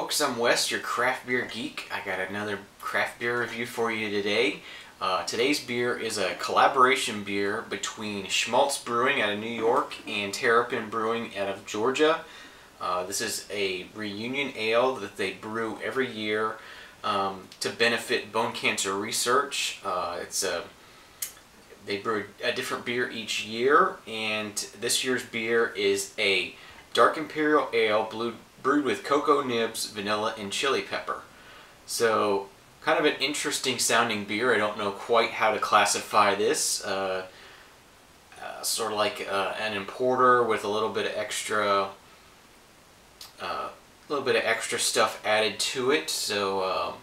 folks, I'm Wes, your craft beer geek. I got another craft beer review for you today. Today's beer is a collaboration beer between Schmaltz Brewing out of New York and Terrapin Brewing out of Georgia. This is a reunion ale that they brew every year to benefit bone cancer research. They brew a different beer each year, and this year's beer is a Dark Imperial Ale brewed with cocoa nibs, vanilla, and chili pepper. So, kind of an interesting sounding beer. I don't know quite how to classify this. Sort of like an importer with a little bit of extra stuff added to it. So,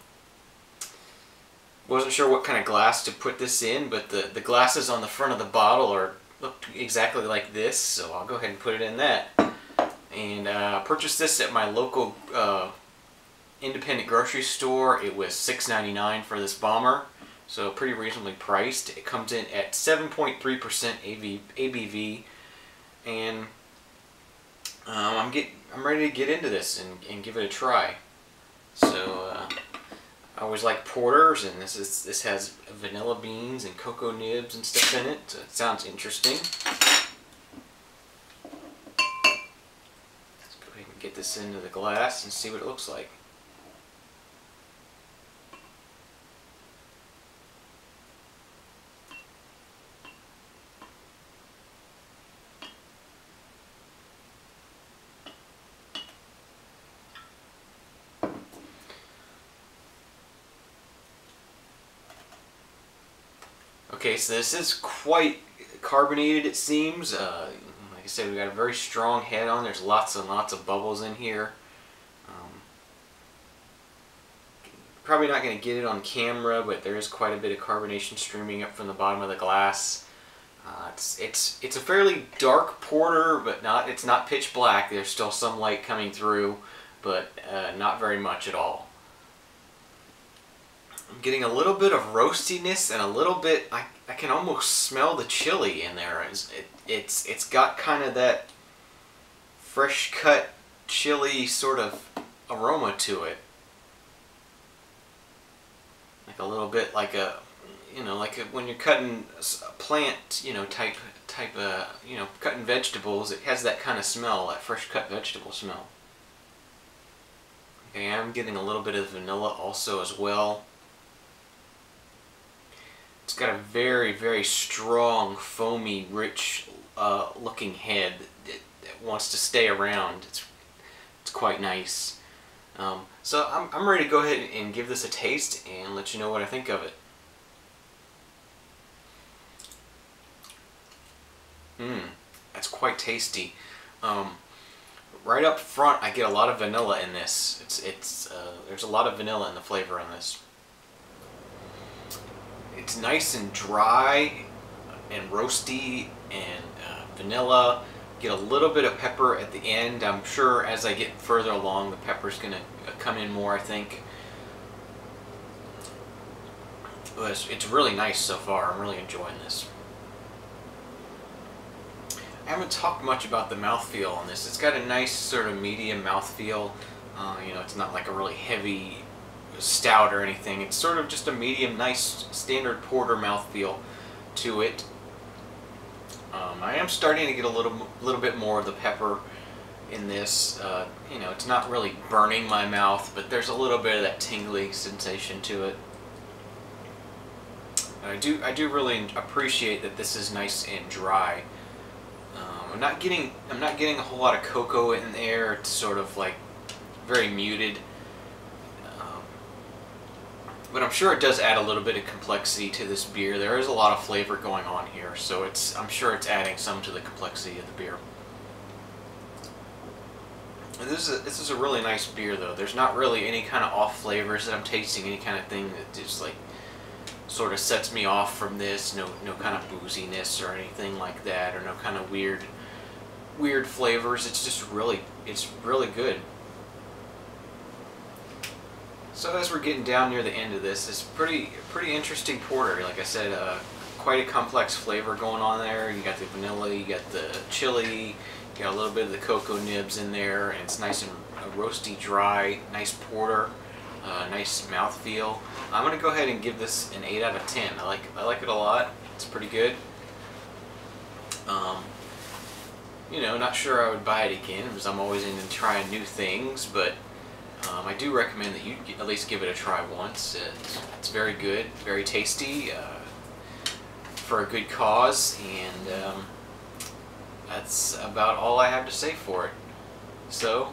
wasn't sure what kind of glass to put this in, but the glasses on the front of the bottle look exactly like this. So I'll go ahead and put it in that. And purchased this at my local independent grocery store. It was $6.99 for this bomber, so pretty reasonably priced. It comes in at 7.3% ABV, and I'm ready to get into this and give it a try. So I always like porters, and this has vanilla beans and cocoa nibs and stuff in it. So it sounds interesting. Get this into the glass and see what it looks like. Okay, so this is quite carbonated, it seems. Like I said, we got a very strong head on. There's lots and lots of bubbles in here. Probably not going to get it on camera, but there is quite a bit of carbonation streaming up from the bottom of the glass. It's a fairly dark porter, but it's not pitch black. There's still some light coming through, but not very much at all. I'm getting a little bit of roastiness and a little bit. I can almost smell the chili in there. It's got kind of that fresh cut chili sort of aroma to it, like a little bit like when you're cutting a plant, type cutting vegetables. It has that kind of smell, that fresh cut vegetable smell. Okay, I'm getting a little bit of vanilla also as well. It's got a very, very strong, foamy, rich looking head that wants to stay around. It's quite nice. So I'm ready to go ahead and give this a taste and let you know what I think of it. That's quite tasty. Right up front, I get a lot of vanilla in this. There's a lot of vanilla in the flavor in this. It's nice and dry and roasty and vanilla. Get a little bit of pepper at the end. I'm sure as I get further along, the pepper's going to come in more, I think. But it's really nice so far. I'm really enjoying this. I haven't talked much about the mouthfeel on this. It's got a nice sort of medium mouthfeel. It's not like a really heavy stout or anything. It's sort of just a medium, nice standard porter mouthfeel to it. I am starting to get a little bit more of the pepper in this. It's not really burning my mouth, but there's a little bit of that tingly sensation to it. I do really appreciate that this is nice and dry. I'm not getting a whole lot of cocoa in there. It's sort of like very muted. But I'm sure it does add a little bit of complexity to this beer. There is a lot of flavor going on here, so I'm sure it's adding some to the complexity of the beer. And this is a really nice beer, though. There's not really any kind of off flavors that I'm tasting, any kind of thing that just like sort of sets me off from this. No kind of booziness or anything like that, or no kind of weird flavors. It's really good. So as we're getting down near the end of this, it's pretty interesting porter. Like I said, quite a complex flavor going on there. You got the vanilla, you got the chili, you got a little bit of the cocoa nibs in there, and it's nice and a roasty, dry, nice porter, nice mouthfeel. I'm gonna go ahead and give this an 8 out of 10. I like it a lot. It's pretty good. You know, not sure I would buy it again because I'm always into trying new things, but I do recommend that you at least give it a try once. It's very good, very tasty, for a good cause, and that's about all I have to say for it. So,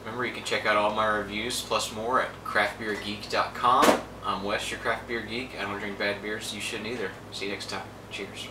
remember, you can check out all my reviews plus more at craftbeergeek.com. I'm Wes, your craft beer geek. I don't drink bad beers. You shouldn't either. See you next time. Cheers.